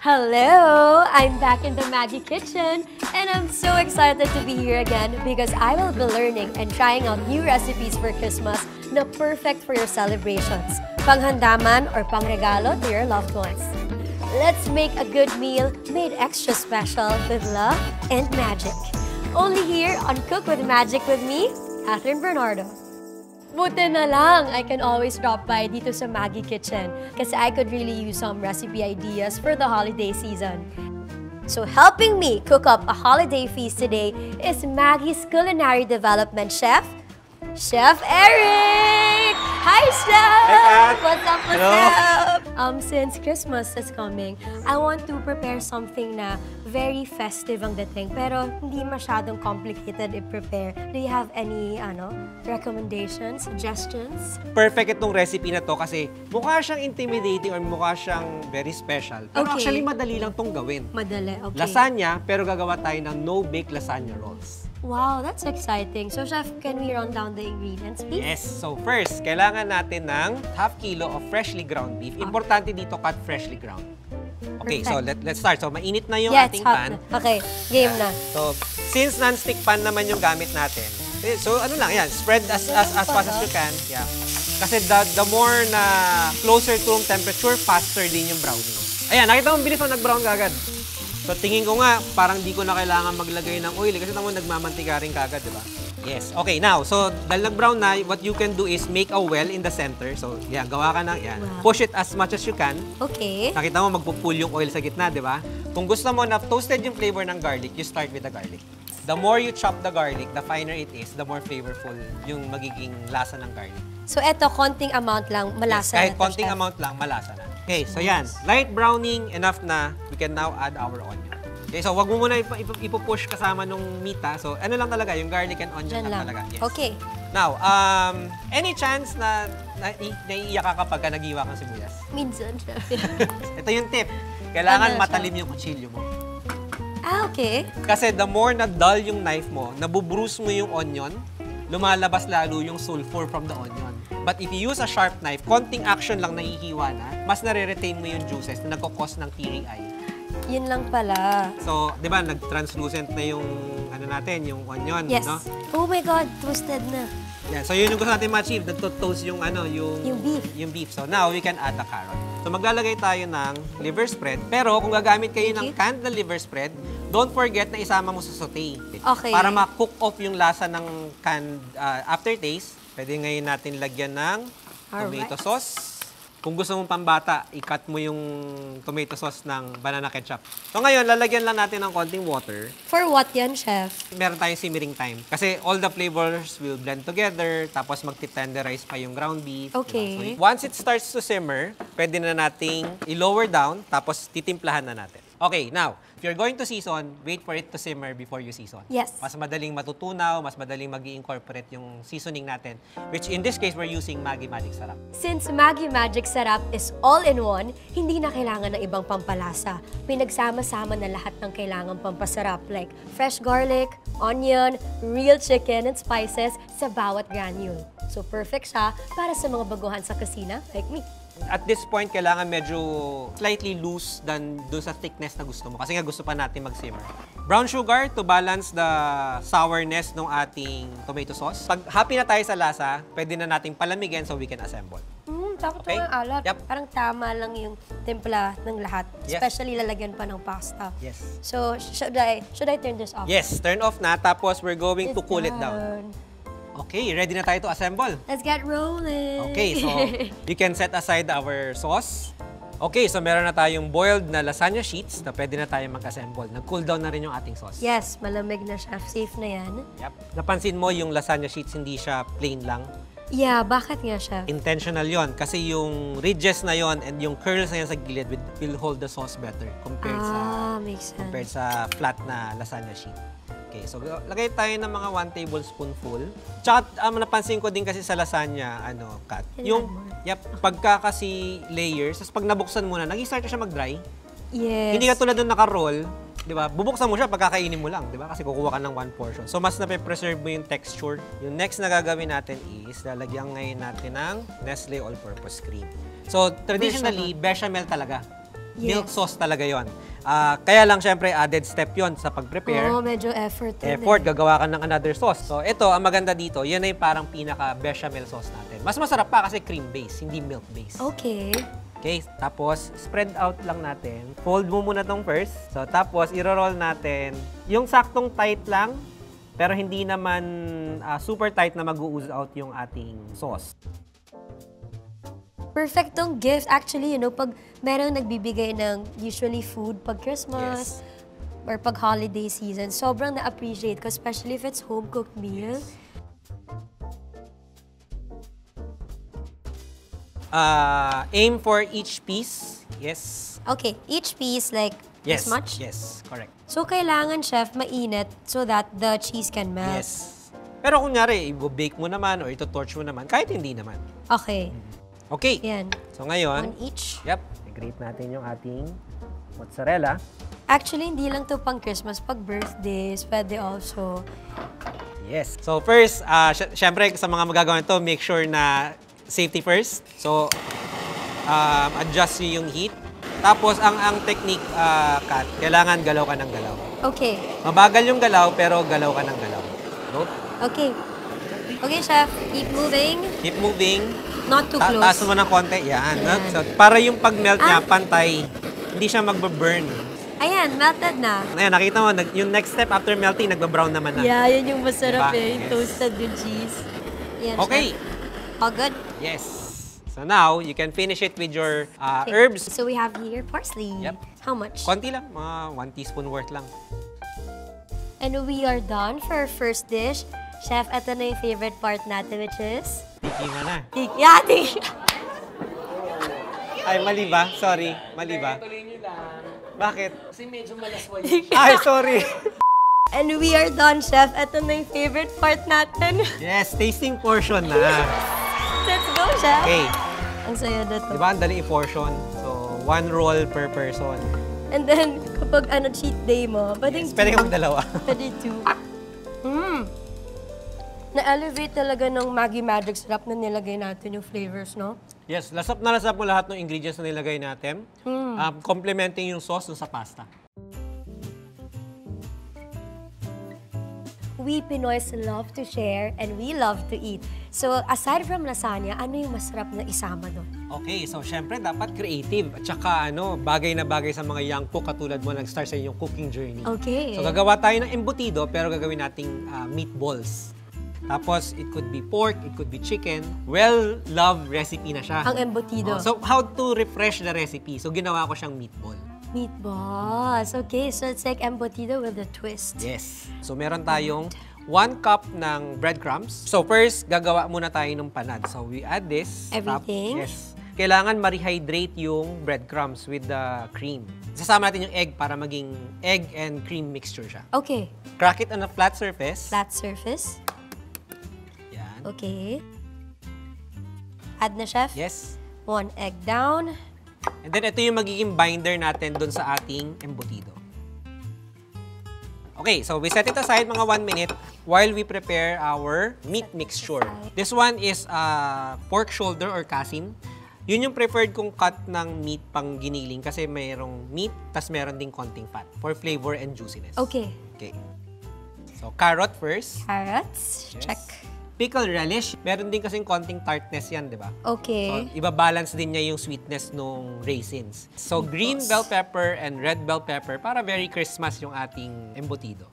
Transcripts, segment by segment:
Hello! I'm back in the Maggie kitchen and I'm so excited to be here again because I will be learning and trying out new recipes for Christmas na perfect for your celebrations, panghandaman or pangregalo to your loved ones. Let's make a good meal made extra special with love and magic. Only here on Cook with Magic with me, Catherine Bernardo. Buti na lang, I can always drop by dito sa Maggie Kitchen kasi I could really use some recipe ideas for the holiday season. So helping me cook up a holiday feast today is Maggie's Culinary Development Chef, Chef Eric! Hi, Chef! Hi, Kat! What's up, Hello? Since Christmas is coming, I want to prepare something na very festive ang dating, pero hindi masyadong complicated i-prepare. Do you have any, recommendations, suggestions? Perfect itong recipe na to kasi mukha siyang intimidating or mukha siyang very special. Pero Okay. actually, madali lang tong gawin. Madali, okay. Lasagna, pero gagawa tayo ng no-bake lasagna rolls. Wow, that's exciting. So, Chef, can we run down the ingredients, please? Yes. So first, kailangan natin ng ½ kilo of freshly ground beef. Importante dito, cut freshly ground. Okay, so let's start. So mainit na yung Yes, ating hot pan. na. Okay, game na. So, since non-stick pan naman yung gamit natin, so ano lang, yan, spread as fast as you can. Yeah. Kasi the more na closer to room temperature, faster din yung browning. Ayan, nakita mo, bilis mo nag-brown kagad. So, tingin ko nga, parang di ko na kailangan maglagay ng oil kasi naman nagmamantika rin kagad, di ba? Yes. Okay, now, so, dahil nag-brown na, what you can do is make a well in the center. So, yan, gawa ka ng, yan. Wow. Push it as much as you can. Okay. Nakita mo, magpupull yung oil sa gitna, di ba? Kung gusto mo na toasted yung flavor ng garlic, you start with the garlic. The more you chop the garlic, the finer it is, the more flavorful yung magiging lasa ng garlic. So, eto, konting amount lang, malasa Yes, kahit na to, konting Chef. amount lang, malasa na. Okay, so yan. Light browning, enough na. We can now add our onion. Okay, so wag mo muna ipupush kasama nung meat, ha? So, ano lang talaga, yung garlic and onion Diyan lang lang. talaga. Yes. Okay. Now, any chance na naiiyak ka kapag nag-iwa kang sibuyas? Minsan, Chef. Ito yung tip. Kailangan Ano siya? matalim yung kutsilyo mo. Okay. Kasi the more na dull yung knife mo, nabubruise mo yung onion, lumalabas lalo yung sulfur from the onion. But if you use a sharp knife, konting action lang nahihiwa na, mas nare-retain mo yung juices na nagkakos ng teary eye. Yun lang pala. So, di ba, nag-translucent na yung, natin, yung onion, Yes. no? Oh my God, toasted na. Yeah, so yun yung gusto natin ma-achieve, nagto-toast yung, Yung beef. Yung beef. So now, we can add the carrot. So maglalagay tayo ng liver spread. Pero kung gagamit kayo ng canned na liver spread, don't forget na isama mo sa saute. Okay. Para ma-cook off yung lasa ng canned aftertaste, pwede ngayon natin lagyan ng tomato sauce. Kung gusto mong pambata, i-cut mo yung tomato sauce ng banana ketchup. So ngayon, lalagyan lang natin ng konting water. For what yan, Chef? Meron tayong simmering time. Kasi all the flavors will blend together, tapos magti-tenderize pa yung ground beef. Okay. Diba? So, once it starts to simmer, pwede na nating i-lower down, tapos titimplahan na natin. Okay, now, if you're going to season, wait for it to simmer before you season. Yes. Mas madaling matutunaw, mas madaling mag-i-incorporate yung seasoning natin, which in this case, we're using Maggi Magic Sarap. Since Maggi Magic Sarap is all-in-one, hindi na kailangan ng ibang pampalasa. Pinagsama-sama na lahat ng kailangan pampasarap like fresh garlic, onion, real chicken, and spices sa bawat granule. So perfect siya para sa mga baguhan sa kusina like me. At this point, kailangan medyo slightly loose than dun sa thickness na gusto mo. Kasi nga gusto pa natin mag-simmer. Brown sugar to balance the sourness ng ating tomato sauce. Pag happy na tayo sa lasa, pwede na nating palamigin so we can assemble. Takot Okay. yung alat. Yep. Parang tama lang yung timpla ng lahat. Yes. Especially lalagyan pa ng pasta. Yes. So, should I turn this off? Yes, turn off na. Tapos we're going to It's cool it down. done. Okay, ready na tayo to assemble. Let's get rolling. Okay, so you can set aside our sauce. Okay, so meron na tayong boiled na lasagna sheets na pwede na tayo mag-assemble. Nag-cool down na rin yung ating sauce. Yes, malamig na, Chef. Safe na yan. Yep. Napansin mo yung lasagna sheets, hindi siya plain lang. Yeah, bakit nga, Chef? Intentional yon kasi yung ridges na yon and yung curls na yan sa gilid will hold the sauce better compared Makes sense. sa flat na lasagna sheet. Okay, so lagay tayo ng mga 1 tablespoonful. Tsaka napansin ko din kasi sa lasagna, Kat, yung pagka kasi layers, tapos pag nabuksan mo na, nag-start siya mag-dry. Yes. Hindi ka tulad nung naka-roll, di ba? Bubuksan mo siya pagkakainin mo lang, di ba? Kasi kukuha ka ng 1 portion. So, mas nape-preserve mo yung texture. Yung next na gagawin natin is, lalagyan ngayon natin ng Nestle All-Purpose Cream. So, traditionally, bechamel talaga. Milk sauce talaga yon. Kaya lang, syempre, added step yon sa pag-prepare. Oo, medyo effort. Gagawa ka ng another sauce. So, ito, ang maganda dito, yan ay parang pinaka-bechamel sauce natin. Mas masarap pa kasi cream-based, hindi milk-based. Okay. Okay, tapos spread out lang natin. Fold mo muna tong first. So, tapos iro-roll natin. Yung saktong tight lang, pero hindi naman super tight na mag-ooze out yung ating sauce. Perfect tong gift. Actually, pag merong nagbibigay ng usually food pag Christmas or pag holiday season, sobrang na-appreciate ko, especially if it's home-cooked meal. Aim for each piece. Yes. Okay, each piece like Yes. this much? Yes, correct. So, kailangan, chef, mainit so that the cheese can melt. Yes. Pero kunyari, i-bake mo naman or ito-torch mo naman, kahit hindi naman. Okay. Okay. Yan. So ngayon, One each. Yep, i-grate natin yung ating mozzarella. Actually, hindi lang to pang Christmas. Pag birthdays, pwede also. Yes. So first, syempre sa mga magagawa nito, make sure na safety first. So, adjust nyo yung heat. Tapos, ang technique, Kat, kailangan galaw ka ng galaw. Okay. Mabagal yung galaw, pero galaw ka ng galaw. Go. Okay. Okay, chef. Keep moving. Keep moving. Not too close. Taas mo ng konti. Yan. So, para yung pag-melt niya, pantay. Hindi siya magbe-burn. Ayan, melted na. Ayan, nakita mo, yung next step after melting, nagba-brown naman na. Yeah, yun yung masarap Diba? Yung toasted with cheese. Yan, Okay. chef. All good? Yes. So now, you can finish it with your herbs. So we have here parsley. Yep. How much? Konti lang, mga 1 teaspoon worth lang. And we are done for our first dish. Chef, ito na yung favorite part natin, which is... Tikingan na. Yeah, Ay, mali ba? Sorry, mali ba? Tuloy nyo lang. Bakit? Kasi medyo malasway. Ay, sorry. And we are done, chef. Ito na yung favorite part natin. Yes, tasting portion na. Let's go, chef. Okay. Ang saya na to. Di ba, ang dali i-portion. So, 1 roll per person. And then, kapag cheat day mo, pwedeng Pwede ka magdalawa. Pwede two. Na-elevate talaga ng Maggi Magic Syrup na nilagay natin yung flavors, no? Yes, lasap na lasap mo lahat ng ingredients na nilagay natin. Complementing yung sauce dun sa pasta. We Pinoys love to share and we love to eat. So, aside from lasagna, ano yung masarap na isama doon? Okay, so syempre dapat creative at saka bagay na bagay sa mga young cook katulad mo nag-start sa inyong cooking journey. Okay. So gagawa tayo ng embutido pero gagawin nating meatballs. Tapos it could be pork, it could be chicken. Well-loved recipe na siya. Ang embutido. So how to refresh the recipe? So ginawa ko siyang meatball. Meatballs. Okay, so it's like embutido with a twist. Yes. So meron tayong 1 cup ng breadcrumbs. So first, gagawa muna tayo ng panad. So we add this. Everything? Yes. Kailangan ma-rehydrate yung breadcrumbs with the cream. Sasama natin yung egg para maging egg and cream mixture siya. Okay. Crack it on a flat surface. Flat surface. Yan. Okay. Add na, chef? Yes. 1 egg down. And then ito yung magiging binder natin dun sa ating embutido. Okay, so we set it aside mga 1 minute while we prepare our meat mixture. This one is pork shoulder or kasim. Yun yung preferred kong cut ng meat pang giniling kasi mayroong meat, tas meron ding konting fat for flavor and juiciness. Okay. Okay. So, carrot first. Carrots. Yes. Check. Pickle relish. Meron din kasing konting tartness yan, di ba? Okay. So, ibabalance din niya yung sweetness ng raisins. So, green bell pepper and red bell pepper para very Christmas yung ating embutido.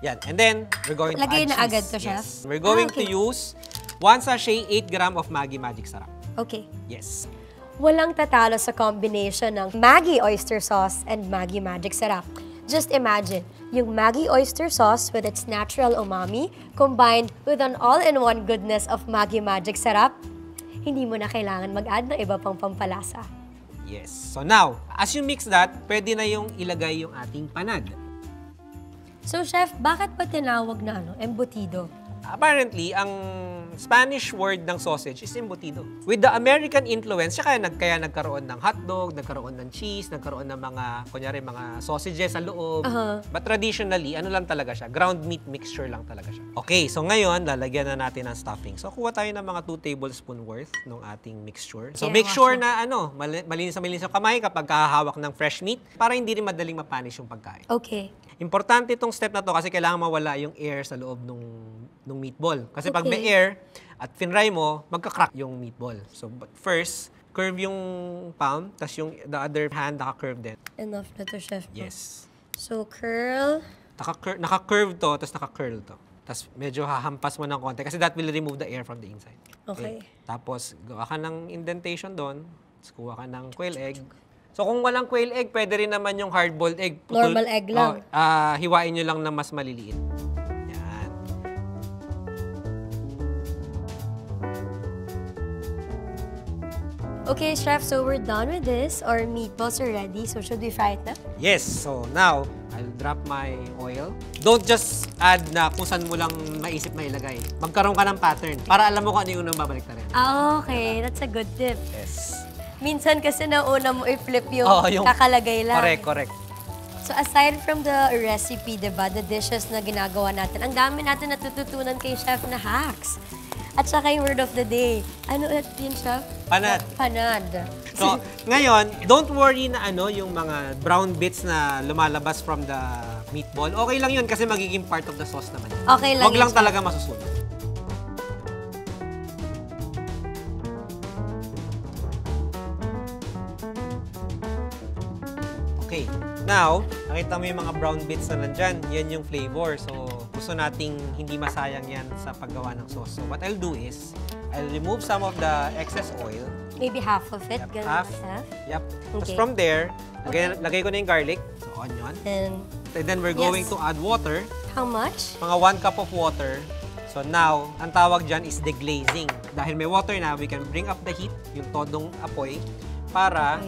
Yan. And then, we're going to Lagay add na cheese. agad to, chef? Yes. We're going okay. to use 1 sachet 8 gram of Maggi Magic Sarap. Okay. Yes. Walang tatalo sa combination ng Maggi oyster sauce and Maggi Magic Sarap. Just imagine, yung Maggi oyster sauce with its natural umami combined with an all-in-one goodness of Maggi Magic Sarap, hindi mo na kailangan mag-add ng iba pang pampalasa. Yes. So now, as you mix that, pwede na yung ilagay yung ating panad. So chef, bakit pa tinawag na embutido? Apparently, ang Spanish word ng sausage is embutido. With the American influence, kaya nagkaroon ng hotdog, nagkaroon ng cheese, nagkaroon ng mga, kunyari, mga sausages sa loob. But traditionally, ano lang talaga siya? Ground meat mixture lang talaga siya. Okay, so ngayon, lalagyan na natin ng stuffing. So, kuha tayo ng mga 2 tablespoon worth ng ating mixture. So, make sure na malinis ang kamay kapag kahahawak ng fresh meat para hindi rin madaling mapanis yung pagkain. Okay. Importante itong step na to kasi kailangan mawala yung air sa loob ng meatball. Kasi pag may air at finry mo, magka-crack yung meatball. So, but first, curve yung palm, tas yung the other hand naka-curve din. Enough na to, Chef. Yes. So, curl. Naka-curve to, tas naka-curl to. Tas medyo hahampas mo ng konti kasi that will remove the air from the inside. Okay. Tapos, gawa ka ng indentation doon. Tapos, kuha ka ng quail egg. So, kung walang quail egg, pwede rin naman yung hard-boiled egg. Normal egg lang. Hiwain nyo lang na mas maliliit. Yan. Okay, Chef, so we're done with this. Our meatballs are ready. So, should we fry it na? Yes. So, now, I'll drop my oil. Don't just add na kung saan mo lang maisip na ilagay. Magkaroon ka ng pattern para alam mo kung ano yung unang babalik na rin. Okay. That's a good tip. Yes. Minsan kasi nauna mo i-flip yung kakalagay lang. Correct. So aside from the recipe, diba, the dishes na ginagawa natin, ang dami natin natututunan kay Chef na hacks. At saka yung word of the day. Ano ulit yun, Chef? Panad. Panad. So, ngayon, don't worry na yung mga brown bits na lumalabas from the meatball. Okay lang yun kasi magiging part of the sauce naman. Okay lang. Wag lang talaga masusunod. Okay. Now, nakita mo yung mga brown bits na nandyan. Yan yung flavor. So, gusto nating hindi masayang yan sa paggawa ng sauce. So, what I'll do is, I'll remove some of the excess oil. Maybe half of it. Yep, half. Yep. Okay. Tapos from there, lagay ko na yung garlic. So, onion. And then we're going to add water. How much? Mga 1 cup of water. So now, ang tawag dyan is deglazing. Dahil may water na, we can bring up the heat, yung todong apoy, para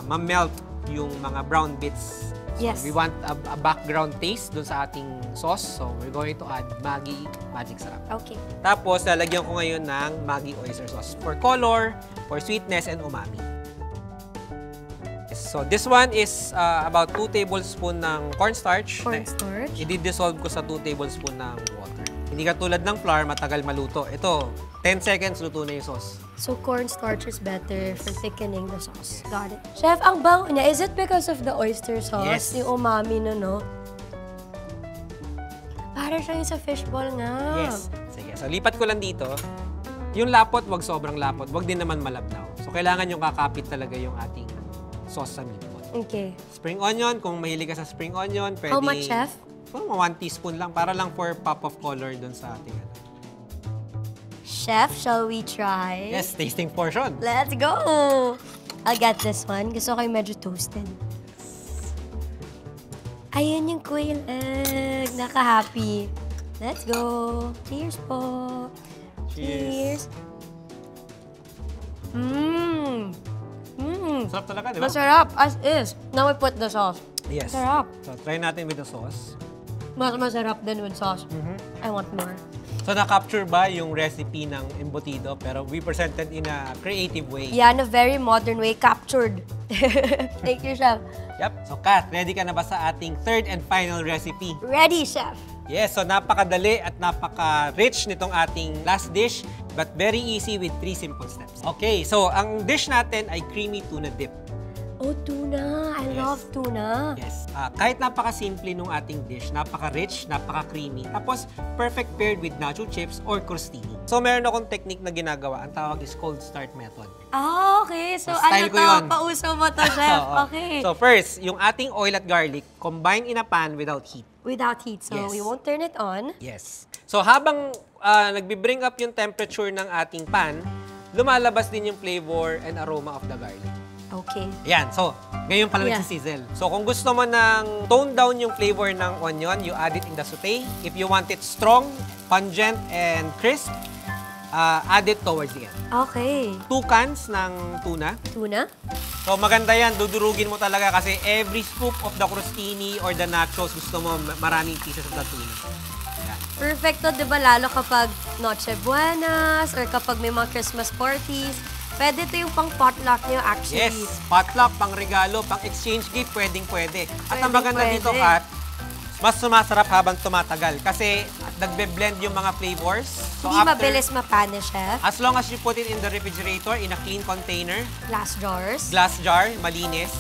ma-melt yung mga brown bits. So Yes. we want a background taste dun sa ating sauce. So we're going to add Maggi Magic Sarap. Okay. Tapos, lalagyan ko ngayon ng Maggi oyster sauce for color, for sweetness, and umami. So this one is about 2 tablespoon ng cornstarch. Cornstarch. I-dissolve ko sa 2 tablespoon ng water. Hindi katulad ng flour, matagal maluto. Ito, 10 seconds, luto na yung sauce. So cornstarch is better for thickening the sauce. Got it. Chef, ang bango niya, is it because of the oyster sauce? Yes. Yung umami no? Para siya yung sa fishball nga. Yes. Sige, so lipat ko lang dito. Yung lapot, wag sobrang lapot. Wag din naman malabnaw. So kailangan yung kakapit talaga yung ating sauce sa meatball. Okay. Spring onion, kung mahilig ka sa spring onion, pwede... How much, Chef? So, 1 teaspoon lang, para lang for pop of color dun sa ating... Chef, shall we try? Yes, tasting portion. Let's go! I'll get this one. Gusto ko yung medyo toasted. Ayun yung quail egg. Naka-happy. Let's go. Cheers po. Cheers. Mmm. Mmm. Sarap talaga, di ba? Masarap, as is. Now we put the sauce. Yes. Masarap. So, try natin with the sauce. Mas masarap din with sauce. I want more. So, na-capture ba yung recipe ng embutido pero we presented in a creative way? Yeah, in a very modern way. Captured. Thank you, Chef. Yep. So, Kat, ready ka na ba sa ating third and final recipe? Ready, Chef. Yes, so napakadali at napaka-rich nitong ating last dish, but very easy with 3 simple steps. Okay, so ang dish natin ay creamy tuna dip. Oh, tuna. I love tuna. Yes. Kahit napaka-simple nung ating dish, napaka-rich, napaka-creamy. Tapos, perfect paired with nacho chips or crostini. So, meron akong technique na ginagawa. Ang tawag is cold start method. Ah, okay. So, Style ano ko to? yun. Pauso mo to, Chef. Okay. So, first, yung ating oil at garlic, combine in a pan without heat. Without heat, so Yes. we won't turn it on. Yes. So, habang nagbi-bring up yung temperature ng ating pan, lumalabas din yung flavor and aroma of the garlic. Okay. Yan. So, ngayon pala nagsisizzle. So, kung gusto mo ng tone down yung flavor ng onion, you add it in the sauté. If you want it strong, pungent, and crisp, add it towards the end. Okay. 2 cans ng tuna. Tuna? So, maganda yan. Dudurugin mo talaga kasi every scoop of the crostini or the nachos, gusto mo maraming pieces of the tuna. Yan. So, Perfecto, di ba? Lalo kapag Noche Buenas or kapag may mga Christmas parties. Pwede ito yung pang potluck nyo actually. Yes, potluck, pang regalo, pang exchange gift, pwedeng-pwede. At ang maganda Pwede. dito, Kat, mas sumasarap habang tumatagal kasi nagbe-blend yung mga flavors. So Hindi mabilis mapane, Chef. As long as you put it in the refrigerator in a clean container, Glass jars. glass jar, malinis,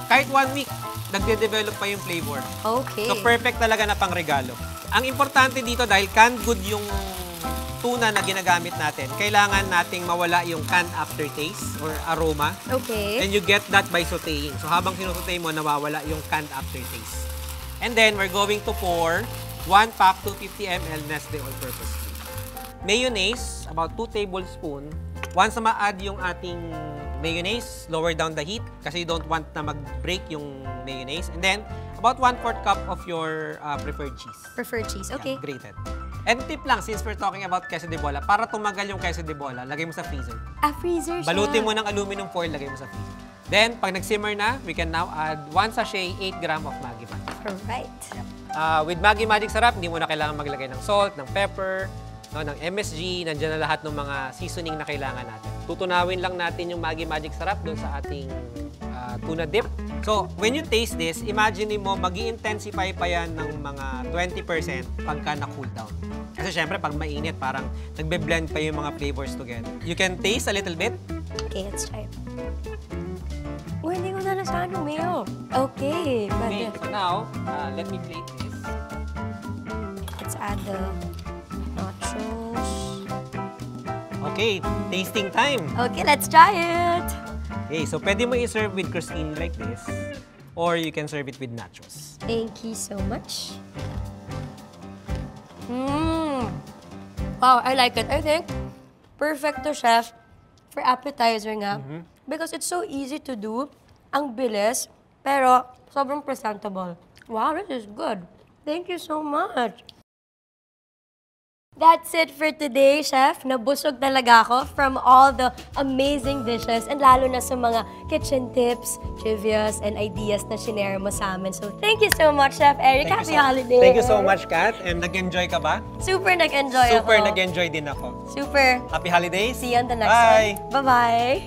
kahit 1 week, nagde-develop pa yung flavor. Okay. So perfect talaga na pang regalo. Ang importante dito dahil canned good yung tuna na ginagamit natin, kailangan nating mawala yung canned aftertaste or aroma. Okay. And you get that by sauteing. So habang sinusutay mo, nawawala yung canned aftertaste. And then, we're going to pour 1 pack 250 ml Nestle All-Purpose Cream. Mayonnaise, about 2 tablespoons. Once na ma-add yung ating mayonnaise, lower down the heat kasi you don't want na mag-break yung mayonnaise. And then, about 1/4 cup of your preferred cheese. Preferred cheese. Okay. Yeah, grated. And tip lang, since we're talking about queso de bola, para tumagal yung queso de bola, lagay mo sa freezer. Freezer siya. Balutin mo ng aluminum foil, lagay mo sa freezer. Then, pag nag-simmer na, we can now add 1 sachet, 8 gram of Maggi Magic. Alright. With Maggi Magic Sarap, hindi mo na kailangan maglagay ng salt, ng pepper, no, ng MSG, nandiyan na lahat ng mga seasoning na kailangan natin. Tutunawin lang natin yung Maggi Magic Sarap doon sa ating tuna dip. So, when you taste this, imagine mo, mag-i-intensify pa yan ng mga 20% pagka na-cool down. Kasi syempre, pag mainit, parang nagbe-blend pa yung mga flavors together. You can taste a little bit. Okay, let's try it. Hindi ko na nasaan yung mayo. Okay. Okay, so now, let me plate this. Let's add the nachos. Okay, tasting time. Okay, let's try it. Okay, so pwede mo i-serve with crostini like this, or you can serve it with nachos. Thank you so much. Wow, I like it. I think perfect to, Chef, for appetizer nga. Because it's so easy to do. Ang bilis, pero sobrang presentable. Wow, this is good. Thank you so much. That's it for today, Chef. Nabusog talaga ako from all the amazing dishes and lalo na sa mga kitchen tips, trivias, and ideas na shinare mo sa amin. So, thank you so much, Chef Eric. Happy holidays! Thank you so much, Kat. And nag-enjoy ka ba? Super nag-enjoy ako. Super nag-enjoy din ako. Super. Happy holidays! See you on the next Bye! one. Bye-bye!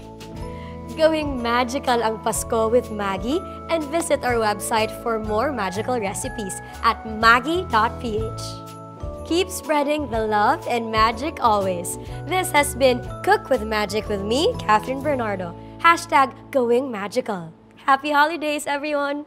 Gawing magical ang Pasko with Maggi and visit our website for more magical recipes at maggi.ph. Keep spreading the love and magic always. This has been Cook with Magic with me, Catherine Bernardo. #GoingMagical. Happy holidays, everyone!